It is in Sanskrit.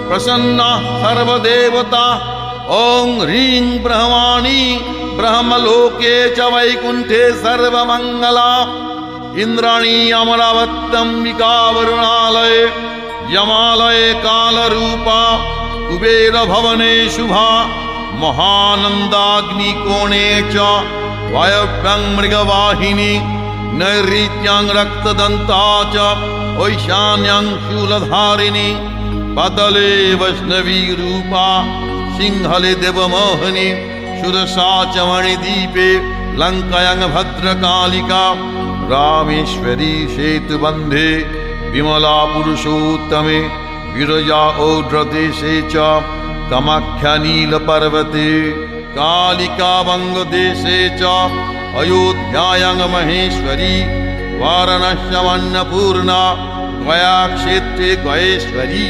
प्रसन्ना सर्वदेवता। ॐ ह्रीं ब्रह्माणि ब्रह्मलोके च वैकुण्ठे सर्वमङ्गला। इन्द्राणी अमरावत्यम्बिका वरुणालये यमालये कालरूपा। कुबेरभवने शुभा महानन्दाग्निकोणे च वायव्यं मृगवाहिनी। नैऋत्यां रक्तदन्ता च ऐशान्यां शूलधारिणी। पतले वैष्णवी रूपा सिंहले देवमोहिनी। सुरसा च मणिदीपे लङ्कायां भद्रकालिका। रामेश्वरी सेतुबन्धे विमला पुरुषोत्तमे। विरजा औड्रदेशे च कामाख्या नीलपर्वते। कालिका वङ्गदेशे च अयोध्यायां महेश्वरी। वाराणस्यामन्नपूर्णा गयाक्षेत्रे गयेश्वरी।